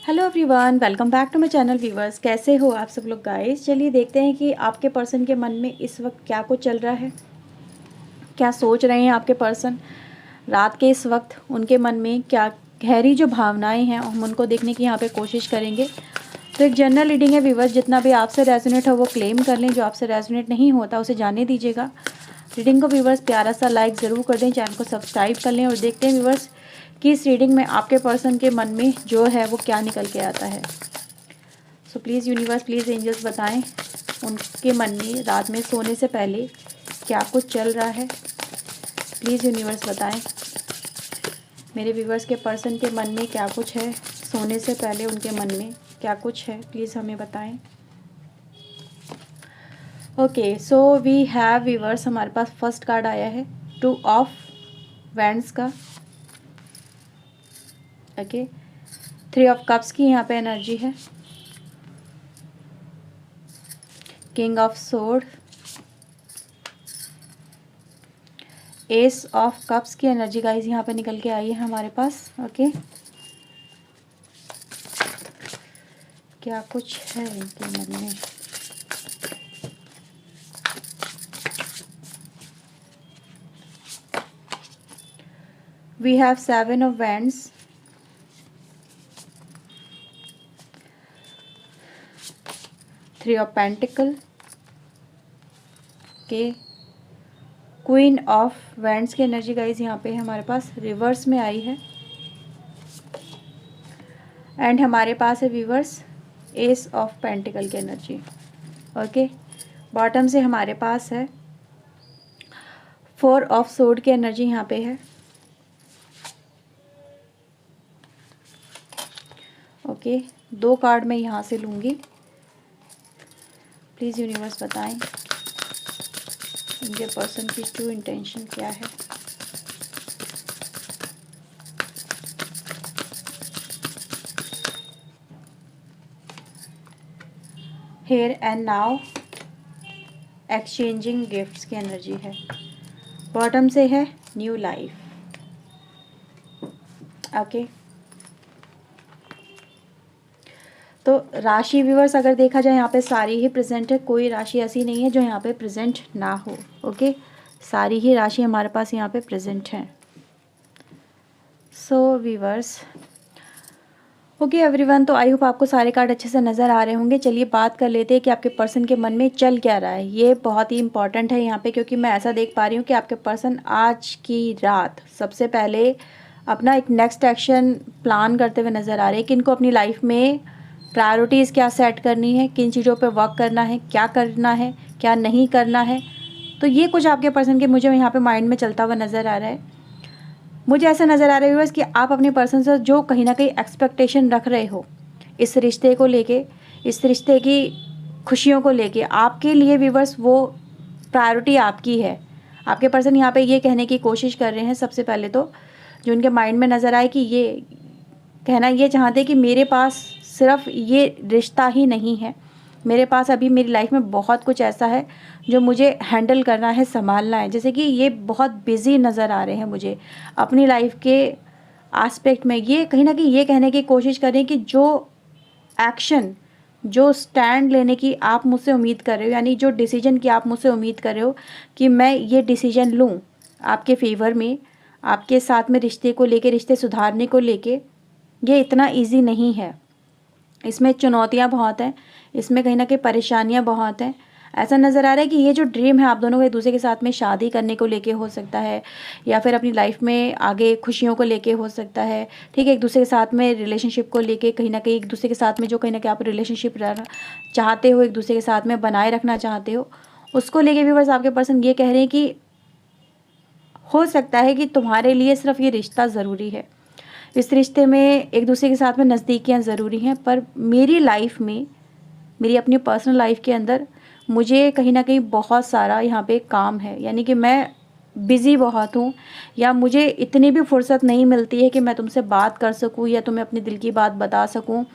Hello everyone, welcome back to my channel viewers. कैसे हो आप सब लोग गाइस। चलिए देखते हैं कि आपके पर्सन के मन में इस वक्त क्या कुछ चल रहा है, क्या सोच रहे हैं आपके पर्सन रात के इस वक्त। उनके मन में क्या गहरी जो भावनाएं हैं हम उनको देखने की यहाँ पे कोशिश करेंगे। तो एक जनरल रीडिंग है व्यूवर्स, जितना भी आपसे रेजोनेट हो वो क्लेम कर लें, जो आपसे रेजोनेट नहीं होता उसे जाने दीजिएगा। रीडिंग को व्यूवर्स प्यारा सा लाइक ज़रूर कर दें, चैनल को सब्सक्राइब कर लें और देखते हैं व्यूवर्स कि इस रीडिंग में आपके पर्सन के मन में जो है वो क्या निकल के आता है। So please universe, please angels बताएं उनके मन में रात में सोने से पहले क्या कुछ चल रहा है। प्लीज़ यूनिवर्स बताएं मेरे व्यूवर्स के पर्सन के मन में क्या कुछ है, सोने से पहले उनके मन में क्या कुछ है, प्लीज़ हमें बताएं। Okay, so we have viewers, हमारे पास फर्स्ट कार्ड आया है 2 ऑफ वैंड्स का। ओके, 3 ऑफ कप्स की यहाँ पे एनर्जी है, king of sword, ace of cups की एनर्जी गाइस यहाँ पे निकल के आई है हमारे पास। ओके, क्या कुछ है इनके मन में। We have 7 of wands, three of pentacle के, क्वीन ऑफ वैंड्स की एनर्जी गाइस यहाँ पे हमारे पास रिवर्स में आई है। एंड हमारे पास है व्यूवर्स एस ऑफ पेंटिकल की एनर्जी। ओके, बॉटम से हमारे पास है 4 ऑफ सोर्ड की एनर्जी यहाँ पे है। ओके, 2 कार्ड मैं यहाँ से लूँगी। प्लीज़ यूनिवर्स बताएं उनके पर्सन की ट्रू इंटेंशन क्या है। Here and now exchanging gifts की एनर्जी है। बॉटम से है न्यू लाइफ। ओके, तो राशि व्यूवर्स अगर देखा जाए यहाँ पे सारी ही प्रेजेंट है, कोई राशि ऐसी नहीं है जो यहाँ पे प्रेजेंट ना हो। ओके, सारी ही राशि हमारे पास यहाँ पे प्रेजेंट है। सो व्यूवर्स, ओके एवरीवन, तो आई होप आपको सारे कार्ड अच्छे से नज़र आ रहे होंगे। चलिए बात कर लेते हैं कि आपके पर्सन के मन में चल क्या रहा है। ये बहुत ही इंपॉर्टेंट है यहाँ पे, क्योंकि मैं ऐसा देख पा रही हूँ कि आपके पर्सन आज की रात सबसे पहले अपना एक नेक्स्ट एक्शन प्लान करते हुए नज़र आ रहे हैं कि इनको अपनी लाइफ में प्रायोरिटीज़ क्या सेट करनी है, किन चीज़ों पे वर्क करना है, क्या करना है, क्या नहीं करना है। तो ये कुछ आपके पर्सन के मुझे यहाँ पे माइंड में चलता हुआ नज़र आ रहा है। मुझे ऐसा नज़र आ रहा है व्यूअर्स कि आप अपने पर्सन से जो कहीं ना कहीं एक्सपेक्टेशन रख रहे हो इस रिश्ते को लेके, इस रिश्ते की खुशियों को लेके, आपके लिए व्यूअर्स वो प्रायोरिटी आपकी है। आपके पर्सन यहाँ पे ये कहने की कोशिश कर रहे हैं, सबसे पहले तो जो उनके माइंड में नज़र आए कि ये कहना ये चाहते हैं कि मेरे पास सिर्फ ये रिश्ता ही नहीं है, मेरे पास अभी मेरी लाइफ में बहुत कुछ ऐसा है जो मुझे हैंडल करना है, संभालना है। जैसे कि ये बहुत बिजी नज़र आ रहे हैं मुझे अपनी लाइफ के एस्पेक्ट में। ये कहीं ना कहीं ये कहने की कोशिश करें कि जो एक्शन, जो स्टैंड लेने की आप मुझसे उम्मीद कर रहे हो, यानी जो डिसीजन की आप मुझसे उम्मीद कर रहे हो कि मैं ये डिसीजन लूँ आपके फेवर में, आपके साथ में रिश्ते को लेके, रिश्ते सुधारने को लेके, ये इतना ईजी नहीं है। इसमें चुनौतियाँ बहुत हैं, इसमें कहीं ना कहीं परेशानियाँ बहुत हैं। ऐसा नज़र आ रहा है कि ये जो ड्रीम है आप दोनों को एक दूसरे के साथ में शादी करने को लेके हो सकता है, या फिर अपनी लाइफ में आगे खुशियों को लेके हो सकता है। ठीक है, एक दूसरे के साथ में रिलेशनशिप को लेके, कहीं ना कहीं एक दूसरे के साथ में जो कहीं ना कहीं आप रिलेशनशिप चाहते हो, एक दूसरे के साथ में बनाए रखना चाहते हो, उसको लेके भी बस आपके पर्सन ये कह रहे हैं कि हो सकता है कि तुम्हारे लिए सिर्फ ये रिश्ता ज़रूरी है, इस रिश्ते में एक दूसरे के साथ में नज़दीकियाँ ज़रूरी हैं, पर मेरी लाइफ में, मेरी अपनी पर्सनल लाइफ के अंदर मुझे कहीं ना कहीं बहुत सारा यहाँ पे काम है। यानी कि मैं बिज़ी बहुत हूँ, या मुझे इतनी भी फुर्सत नहीं मिलती है कि मैं तुमसे बात कर सकूँ या तुम्हें अपने दिल की बात बता सकूँ।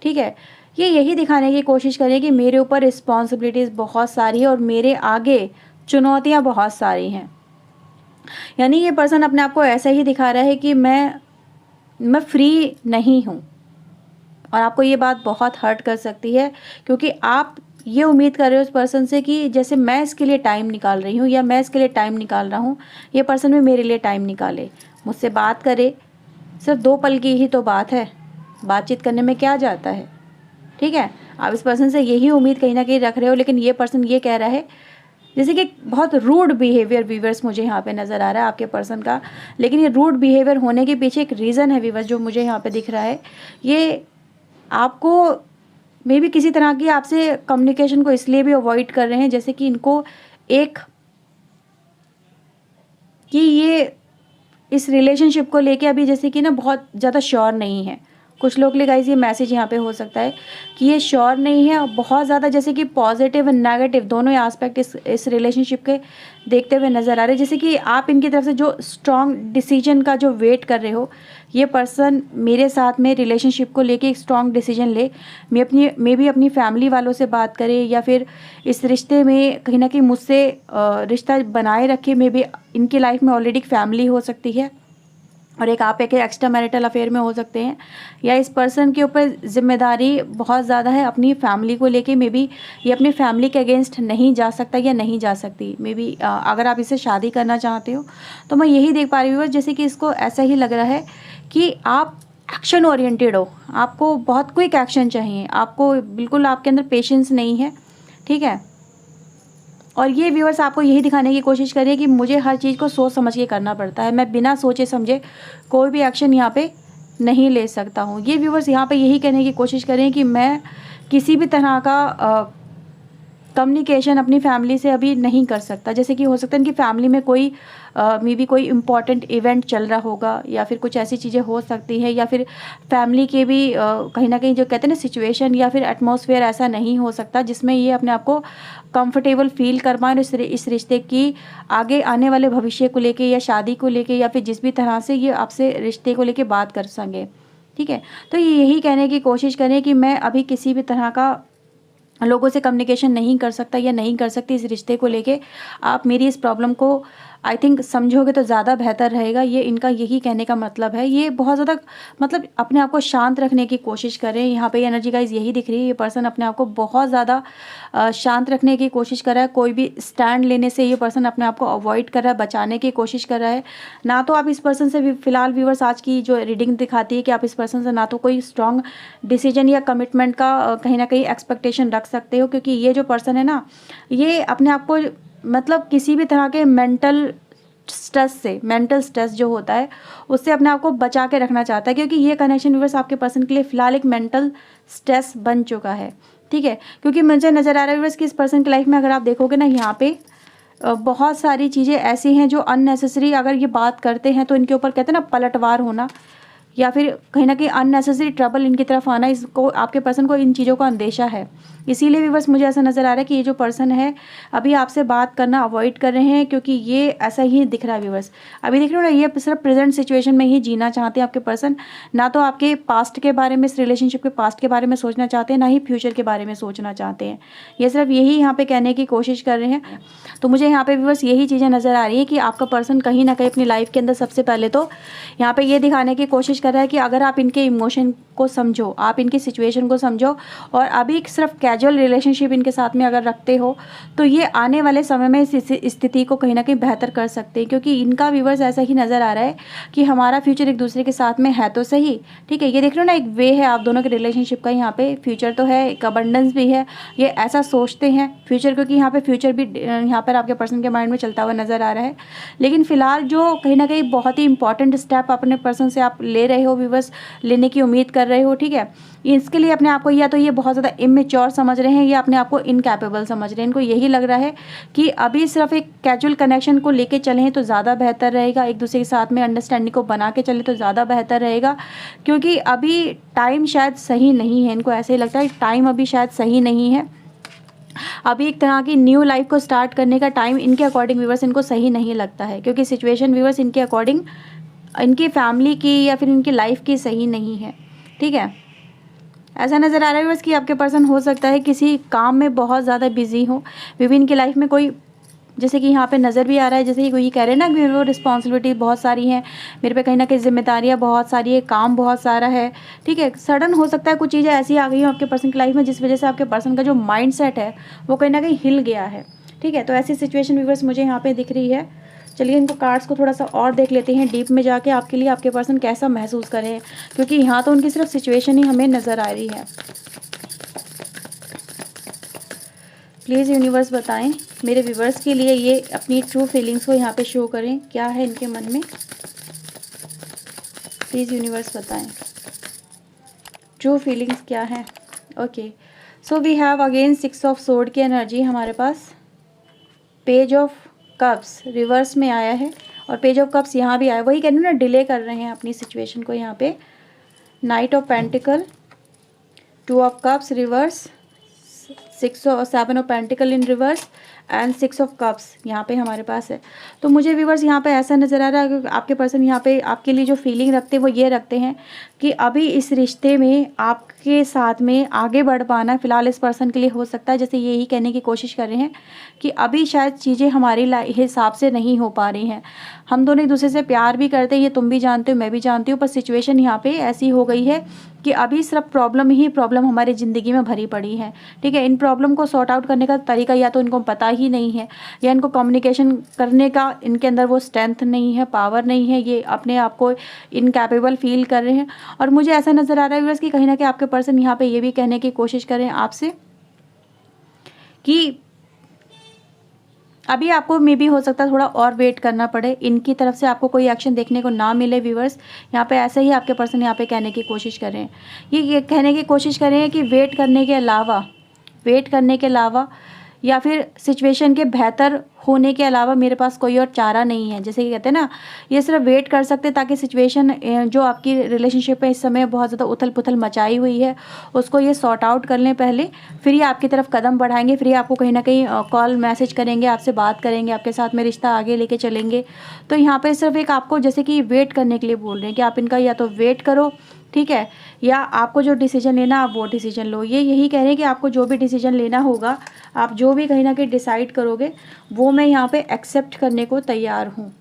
ठीक है, ये यही दिखाने की कोशिश करें कि मेरे ऊपर रिस्पॉन्सिबिलिटीज़ बहुत सारी है और मेरे आगे चुनौतियाँ बहुत सारी हैं। यानी ये पर्सन अपने आप को ऐसा ही दिखा रहा है कि मैं फ्री नहीं हूँ, और आपको ये बात बहुत हर्ट कर सकती है, क्योंकि आप ये उम्मीद कर रहे हो उस पर्सन से कि जैसे मैं इसके लिए टाइम निकाल रही हूँ या मैं इसके लिए टाइम निकाल रहा हूँ, ये पर्सन भी मेरे लिए टाइम निकाले, मुझसे बात करे। सिर्फ 2 पल की ही तो बात है, बातचीत करने में क्या जाता है, ठीक है। आप इस पर्सन से यही उम्मीद कहीं ना कहीं रख रहे हो, लेकिन ये पर्सन ये कह रहा है, जैसे कि बहुत रूड बिहेवियर वीवर्स मुझे यहाँ पे नज़र आ रहा है आपके पर्सन का। लेकिन ये रूड बिहेवियर होने के पीछे एक रीज़न है वीवर्स, जो मुझे यहाँ पे दिख रहा है। ये आपको मे बी किसी तरह की आपसे कम्युनिकेशन को इसलिए भी अवॉइड कर रहे हैं, जैसे कि इनको एक कि ये इस रिलेशनशिप को लेके अभी जैसे कि ना बहुत ज़्यादा श्योर नहीं है। कुछ लोग लिए गाइस ये मैसेज यहाँ पे हो सकता है कि ये श्योर नहीं है, बहुत ज़्यादा जैसे कि पॉजिटिव और नेगेटिव दोनों ही एस्पेक्ट इस रिलेशनशिप के देखते हुए नज़र आ रहे हैं। जैसे कि आप इनकी तरफ से जो स्ट्रॉन्ग डिसीजन का जो वेट कर रहे हो, ये पर्सन मेरे साथ में रिलेशनशिप को लेके एक स्ट्रॉन्ग डिसीजन ले, मैं भी अपनी फैमिली वालों से बात करे, या फिर इस रिश्ते में कहीं ना कहीं मुझसे रिश्ता बनाए रखे। मे भी इनकी लाइफ में ऑलरेडी एक फैमिली हो सकती है और एक आप एक एक्स्ट्रा मैरिटल अफेयर में हो सकते हैं, या इस पर्सन के ऊपर जिम्मेदारी बहुत ज़्यादा है अपनी फैमिली को लेके। मे बी ये अपनी फैमिली के अगेंस्ट नहीं जा सकता या नहीं जा सकती। मे बी अगर आप इसे शादी करना चाहते हो तो मैं यही देख पा रही हूँ, जैसे कि इसको ऐसा ही लग रहा है कि आप एक्शन ओरिएंटेड हो, आपको बहुत क्विक एक्शन चाहिए, आपको बिल्कुल आपके अंदर पेशेंस नहीं है, ठीक है। और ये व्यूअर्स आपको यही दिखाने की कोशिश करिए कि मुझे हर चीज़ को सोच समझ के करना पड़ता है, मैं बिना सोचे समझे कोई भी एक्शन यहाँ पे नहीं ले सकता हूँ। ये व्यूअर्स यहाँ पे यही कहने की कोशिश करें कि मैं किसी भी तरह का कम्युनिकेशन अपनी फैमिली से अभी नहीं कर सकता। जैसे कि हो सकता है कि फैमिली में कोई मे बी कोई इम्पॉर्टेंट इवेंट चल रहा होगा, या फिर कुछ ऐसी चीज़ें हो सकती हैं, या फिर फैमिली के भी कहीं ना कहीं जो कहते हैं ना सिचुएशन या फिर एटमॉस्फेयर ऐसा नहीं हो सकता जिसमें ये अपने आप को कंफर्टेबल फील कर पाएँ इस रिश्ते की आगे आने वाले भविष्य को लेके, या शादी को लेके, या फिर जिस भी तरह से ये आपसे रिश्ते को लेके बात कर सकें, ठीक है। तो ये यही कहने की कोशिश करें कि मैं अभी किसी भी तरह का लोगों से कम्युनिकेशन नहीं कर सकता या नहीं कर सकती इस रिश्ते को लेके। आप मेरी इस प्रॉब्लम को आई थिंक समझोगे तो ज़्यादा बेहतर रहेगा। ये इनका यही कहने का मतलब है। ये बहुत ज़्यादा मतलब अपने आप को शांत रखने की कोशिश करें। यहाँ पे एनर्जी गाइस यही दिख रही है, ये पर्सन अपने आप को बहुत ज़्यादा शांत रखने की कोशिश कर रहा है। कोई भी स्टैंड लेने से ये पर्सन अपने आप को अवॉइड कर रहा है, बचाने की कोशिश कर रहा है। ना तो आप इस पर्सन से फिलहाल व्यूवर्स आज की जो रीडिंग दिखाती है कि आप इस पर्सन से ना तो कोई स्ट्रॉन्ग डिसीजन या कमिटमेंट का कहीं ना कहीं एक्सपेक्टेशन रख सकते हो, क्योंकि ये जो पर्सन है ना, ये अपने आप को मतलब किसी भी तरह के मेंटल स्ट्रेस जो होता है उससे अपने आप को बचा के रखना चाहता है, क्योंकि ये कनेक्शन व्यूअर्स आपके पर्सन के लिए फ़िलहाल एक मेंटल स्ट्रेस बन चुका है, ठीक है। क्योंकि मुझे नज़र आ रहा है व्यूअर्स कि इस पर्सन की लाइफ में अगर आप देखोगे ना, यहाँ पे बहुत सारी चीज़ें ऐसी हैं जो अननेसेसरी अगर ये बात करते हैं तो इनके ऊपर कहते हैं ना पलटवार होना, या फिर कहीं ना कहीं अननेसेसरी ट्रबल इनकी तरफ आना, इसको आपके पर्सन को इन चीज़ों का अंदेशा है। इसीलिए भी बस मुझे ऐसा नज़र आ रहा है कि ये जो पर्सन है अभी आपसे बात करना अवॉइड कर रहे हैं, क्योंकि ये ऐसा ही दिख रहा है व्यूअर्स। अभी देख रहे हो ना, ये सिर्फ प्रेजेंट सिचुएशन में ही जीना चाहते हैं आपके पर्सन। ना तो आपके पास्ट के बारे में, इस रिलेशनशिप के पास्ट के बारे में सोचना चाहते हैं, ना ही फ्यूचर के बारे में सोचना चाहते हैं। ये सिर्फ यही यहाँ पे कहने की कोशिश कर रहे हैं। तो मुझे यहाँ पे व्यूअर्स यही चीज़ें नज़र आ रही है कि आपका पर्सन कहीं ना कहीं अपनी लाइफ के अंदर सबसे पहले तो यहाँ पे ये दिखाने की कोशिश कर रहा है कि अगर आप इनके इमोशन को समझो, आप इनकी सिचुएशन को समझो, और अभी सिर्फ कैजुअल रिलेशनशिप इनके साथ में अगर रखते हो तो ये आने वाले समय में इस स्थिति को कहीं ना कहीं बेहतर कर सकते हैं। क्योंकि इनका व्यूअर्स ऐसा ही नज़र आ रहा है कि हमारा फ्यूचर एक दूसरे के साथ में है तो सही, ठीक है। ये देख रहे हो ना, एक वे है आप दोनों के रिलेशनशिप का, यहाँ पे फ्यूचर तो है, एक अबंडेंस भी है, ये ऐसा सोचते हैं फ्यूचर, क्योंकि यहाँ पे फ्यूचर भी यहाँ पर आपके पर्सन के माइंड में चलता हुआ नज़र आ रहा है। लेकिन फिलहाल जो कहीं ना कहीं बहुत ही इंपॉर्टेंट स्टेप अपने पर्सन से आप ले रहे हो व्यूअर्स, लेने की उम्मीद कर रहे हो, ठीक है। इसके लिए अपने आप को या तो ये बहुत ज़्यादा इमेच्योर समझ रहे हैं या अपने आप को इनकैपेबल समझ रहे हैं। इनको यही लग रहा है कि अभी सिर्फ एक कैजुअल कनेक्शन को लेके चलें तो ज़्यादा बेहतर रहेगा, एक दूसरे के साथ में अंडरस्टैंडिंग को बना के चले तो ज़्यादा बेहतर रहेगा, क्योंकि अभी टाइम शायद सही नहीं है। इनको ऐसे ही लगता है टाइम अभी शायद सही नहीं है, अभी एक तरह की न्यू लाइफ को स्टार्ट करने का टाइम इनके अकॉर्डिंग व्यूअर्स इनको सही नहीं लगता है, क्योंकि सिचुएशन व्यूअर्स इनके अकॉर्डिंग इनकी फैमिली की या फिर इनकी लाइफ की सही नहीं है, ठीक है। ऐसा नज़र आ रहा है बस कि आपके पर्सन हो सकता है किसी काम में बहुत ज़्यादा बिजी हो, मे बी इनकी लाइफ में कोई जैसे कि यहाँ पे नज़र भी आ रहा है, जैसे कि कोई कह रहे हैं ना कि वो रिस्पॉन्सिबिलिटी बहुत सारी हैं मेरे पे, कहीं ना कहीं जिम्मेदारियाँ बहुत सारी है, काम बहुत सारा है, ठीक है। सडन हो सकता है कुछ चीज़ें ऐसी आ गई हो आपके पर्सन की लाइफ में जिस वजह से आपके पर्सन का जो माइंड सेट है वो कहीं ना कहीं हिल गया है, ठीक है। तो ऐसी सिचुएशन व्यूअर्स मुझे यहाँ पे दिख रही है। चलिए इनको कार्ड्स को थोड़ा सा और देख लेते हैं डीप में जाके, आपके लिए आपके पर्सन कैसा महसूस कर रहे हैं, क्योंकि यहाँ तो उनकी सिर्फ सिचुएशन ही हमें नज़र आ रही है। प्लीज़ यूनिवर्स बताएं मेरे व्यूवर्स के लिए, ये अपनी ट्रू फीलिंग्स को यहाँ पे शो करें, क्या है इनके मन में। प्लीज़ यूनिवर्स बताएं ट्रू फीलिंग्स क्या है। Okay, so we have again 6 of sword की एनर्जी हमारे पास, पेज ऑफ कप्स रिवर्स में आया है और पेज ऑफ कप्स यहाँ भी आया, वही कहते हैं ना, डिले कर रहे हैं अपनी सिचुएशन को यहाँ पे। Night of pentacle, 2 of cups reverse, 7 of pentacle in reverse and 6 of cups यहाँ पे हमारे पास है। तो मुझे व्यूवर्स यहाँ पे ऐसा नज़र आ रहा है कि आपके पर्सन यहाँ पे आपके लिए जो फीलिंग रखते हैं वो ये रखते हैं कि अभी इस रिश्ते में आपके साथ में आगे बढ़ पाना फ़िलहाल इस पर्सन के लिए हो सकता है, जैसे यही कहने की कोशिश कर रहे हैं कि अभी शायद चीज़ें हमारी हिसाब से नहीं हो पा रही हैं। हम दोनों एक दूसरे से प्यार भी करते हैं, ये तुम भी जानते हो मैं भी जानती हूँ, पर सिचुएशन यहाँ पे ऐसी हो गई है कि अभी सिर्फ प्रॉब्लम ही प्रॉब्लम हमारी ज़िंदगी में भरी पड़ी है, ठीक है। इन प्रॉब्लम को सॉर्ट आउट करने का तरीका या तो इनको पता ही नहीं है, या इनको कम्युनिकेशन करने का इनके अंदर वो स्ट्रेंथ नहीं है, पावर नहीं है, ये अपने आप को इनकैपेबल फील कर रहे हैं। और मुझे ऐसा नज़र आ रहा है व्यूअर्स कि कहीं ना कहीं आपके पर्सन यहाँ पे ये भी कहने की कोशिश करें आपसे कि अभी आपको मे भी हो सकता है थोड़ा और वेट करना पड़े, इनकी तरफ से आपको कोई एक्शन देखने को ना मिले। व्यूअर्स यहाँ पे ऐसा ही आपके पर्सन यहाँ पे कहने की कोशिश कर रहे हैं, ये कहने की कोशिश कर रहे हैं कि वेट करने के अलावा या फिर सिचुएशन के बेहतर होने के अलावा मेरे पास कोई और चारा नहीं है। जैसे कि कहते हैं ना, ये सिर्फ वेट कर सकते ताकि सिचुएशन जो आपकी रिलेशनशिप में इस समय बहुत ज़्यादा उथल पुथल मचाई हुई है उसको ये सॉर्ट आउट कर लें पहले, फिर ये आपकी तरफ कदम बढ़ाएंगे, फिर ये आपको कहीं ना कहीं कॉल मैसेज करेंगे, आपसे बात करेंगे, आपके साथ में रिश्ता आगे लेके चलेंगे। तो यहाँ पर सिर्फ एक आपको जैसे कि वेट करने के लिए बोल रहे हैं कि आप इनका या तो वेट करो, ठीक है, या आपको जो डिसीजन लेना आप वो डिसीजन लो। ये यही कह रहे हैं कि आपको जो भी डिसीजन लेना होगा, आप जो भी कहीं ना कहीं डिसाइड करोगे वो मैं यहाँ पे एक्सेप्ट करने को तैयार हूँ।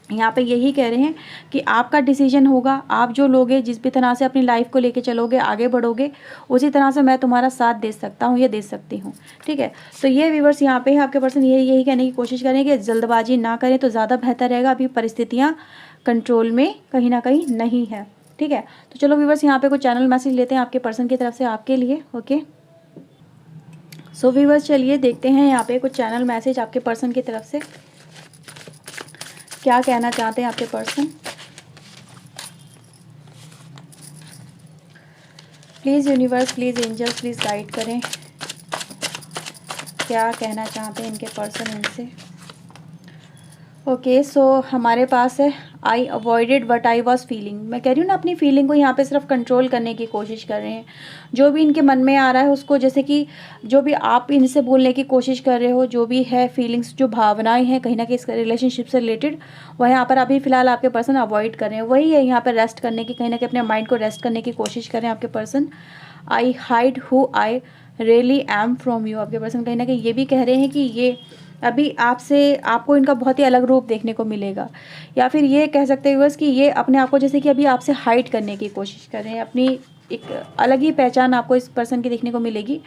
यहाँ पे यही कह रहे हैं कि आपका डिसीजन होगा, आप जो लोगे, जिस भी तरह से अपनी लाइफ को लेके चलोगे, आगे बढ़ोगे, उसी तरह से मैं तुम्हारा साथ दे सकता हूँ, ये दे सकती हूँ, ठीक है। तो ये व्यूअर्स यहाँ पे आपके पर्सन यही कहने की कोशिश करें कि जल्दबाजी ना करें तो ज़्यादा बेहतर रहेगा, अभी परिस्थितियाँ कंट्रोल में कहीं ना कहीं नहीं है, ठीक है। तो चलो व्यूअर्स यहाँ पे कुछ चैनल मैसेज लेते हैं आपके पर्सन की तरफ से आपके लिए। ओके, सो व्यूअर्स चलिए देखते हैं यहाँ पे कुछ चैनल मैसेज आपके पर्सन की तरफ से क्या कहना चाहते हैं आपके person. Please universe, please angels, please guide करें, क्या कहना चाहते हैं इनके पर्सन इनसे। ओके, सो हमारे पास है I avoided what I was feeling. मैं कह रही हूँ ना, अपनी फीलिंग को यहाँ पे सिर्फ कंट्रोल करने की कोशिश कर रहे हैं। जो भी इनके मन में आ रहा है उसको, जैसे कि जो भी आप इनसे बोलने की कोशिश कर रहे हो, जो भी है फीलिंग्स, जो भावनाएं हैं कहीं ना कहीं इस रिलेशनशिप से रिलेटेड, वह यहाँ पर अभी फ़िलहाल आपके पर्सन अवॉइड कर रहे हैं। वही है यहाँ पर रेस्ट करने की, कहीं ना कहीं अपने माइंड को रेस्ट करने की कोशिश कर रहे हैं आपके person. I hide who I really am from you. आपके पर्सन कहीं ना कहीं ये भी कह रहे हैं कि ये अभी आपको इनका बहुत ही अलग रूप देखने को मिलेगा, या फिर ये कह सकते हैं बस कि ये अपने आप को जैसे कि अभी आपसे हाइड करने की कोशिश कर रहे हैं, अपनी एक अलग ही पहचान आपको इस पर्सन की देखने को मिलेगी।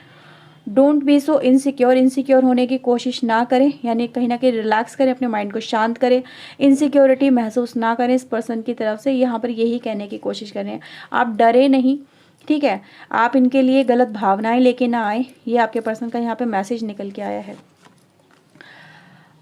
डोंट बी सो इनसिक्योर होने की कोशिश ना करें, यानी कहीं ना कहीं रिलैक्स करें, अपने माइंड को शांत करें, इनसिक्योरिटी महसूस ना करें इस पर्सन की तरफ से। यहाँ पर यही कहने की कोशिश कर रहे हैं, आप डरे नहीं, ठीक है, आप इनके लिए गलत भावनाएं लेके ना आए। ये आपके पर्सन का यहाँ पे मैसेज निकल के आया है।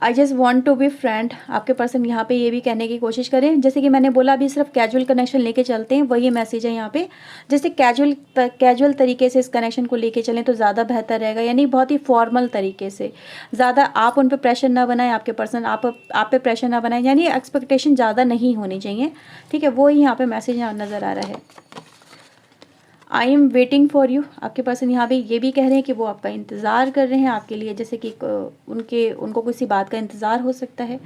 I just want to be friend. आपके पर्सन यहाँ पे ये भी कहने की कोशिश करें, जैसे कि मैंने बोला अभी सिर्फ कैजुअल कनेक्शन लेके चलते हैं, वही मैसेज है यहाँ पे। जैसे कैजुअल तरीके से इस कनेक्शन को लेके चलें तो ज़्यादा बेहतर रहेगा, यानी बहुत ही फॉर्मल तरीके से। ज़्यादा आप उन पर प्रेशर ना बनाएं, आपके पर्सन आप पे प्रेशर ना बनाएं, यानी एक्सपेक्टेशन ज़्यादा नहीं होनी चाहिए, ठीक है। वो ही यहाँ पर मैसेज नज़र आ रहा है। I am waiting for you. आपके पर्सन यहाँ पे ये भी कह रहे हैं कि वो आपका इंतज़ार कर रहे हैं आपके लिए, जैसे कि उनको किसी बात का इंतज़ार हो सकता है।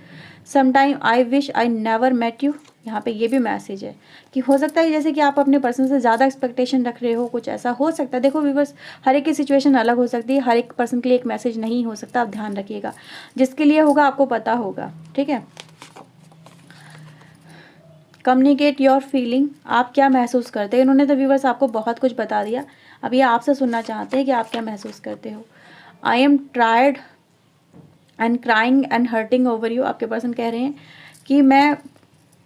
Sometime I wish I never met you. यहाँ पे ये भी मैसेज है कि हो सकता है जैसे कि आप अपने पर्सन से ज़्यादा एक्सपेक्टेशन रख रहे हो, कुछ ऐसा हो सकता है। देखो व्यूअर्स, हर एक की सिचुएशन अलग हो सकती है, हर एक पर्सन के लिए एक मैसेज नहीं हो सकता, आप ध्यान रखिएगा। जिसके लिए होगा आपको पता होगा, ठीक है। कम्युनिकेट योर फीलिंग, आप क्या महसूस करते हैं। इन्होंने तो व्यूअर्स आपको बहुत कुछ बता दिया, अब ये आपसे सुनना चाहते हैं कि आप क्या महसूस करते हो। I am tired and crying and hurting over you, आपके पर्सन कह रहे हैं कि मैं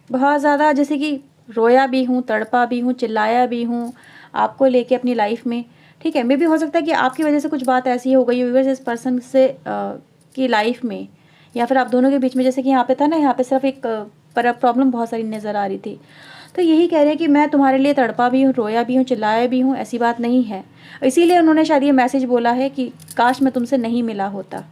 बहुत ज़्यादा जैसे कि रोया भी हूँ, तड़पा भी हूँ, चिल्लाया भी हूँ आपको लेके अपनी लाइफ में, ठीक है। मे भी हो सकता है कि आपकी वजह से कुछ बात ऐसी हो गई है व्यूअर्स इस पर्सन से की लाइफ में, या फिर आप दोनों के बीच में, जैसे कि यहाँ पे था ना, यहाँ पे सिर्फ एक पर प्रॉब्लम बहुत सारी नज़र आ रही थी। तो यही कह रहे हैं कि मैं तुम्हारे लिए तड़पा भी हूँ, रोया भी हूँ, चिल्लाया भी हूँ, ऐसी बात नहीं है। इसीलिए उन्होंने शायद ये मैसेज बोला है कि काश मैं तुमसे नहीं मिला होता।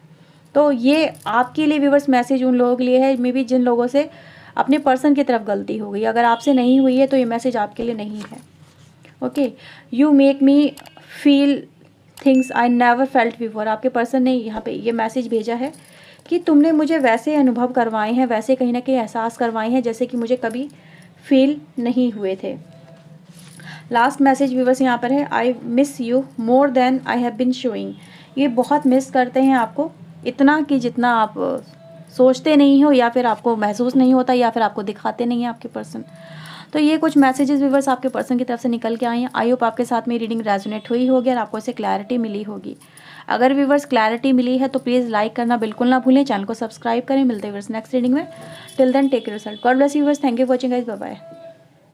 तो ये आपके लिए व्यूअर्स मैसेज उन लोगों के लिए है, मे बी जिन लोगों से अपने पर्सन की तरफ गलती हो गई। अगर आपसे नहीं हुई है तो ये मैसेज आपके लिए नहीं है। Okay, you make me feel things I never felt before, आपके पर्सन ने यहाँ पे ये मैसेज भेजा है कि तुमने मुझे वैसे अनुभव करवाए हैं, वैसे कहीं ना कहीं एहसास करवाए हैं जैसे कि मुझे कभी फील नहीं हुए थे। लास्ट मैसेज व्यूअर्स यहाँ पर है, I miss you more than I have been showing, ये बहुत मिस करते हैं आपको, इतना कि जितना आप सोचते नहीं हो, या फिर आपको महसूस नहीं होता, या फिर आपको दिखाते नहीं है आपके पर्सन। तो ये कुछ मैसेजेस व्यूअर्स आपके पर्सन की तरफ से निकल के आए हैं। आई होप आपके साथ में रीडिंग रेजोनेट हुई होगी और आपको इससे क्लैरिटी मिली होगी। अगर व्यूअर्स क्लैरिटी मिली है तो प्लीज़ लाइक करना बिल्कुल ना भूलें, चैनल को सब्सक्राइब करें। मिलते हैं व्यूअर्स नेक्स्ट रीडिंग में। Till then take care yourself, God bless you viewers, thank you for watching guys, bye bye.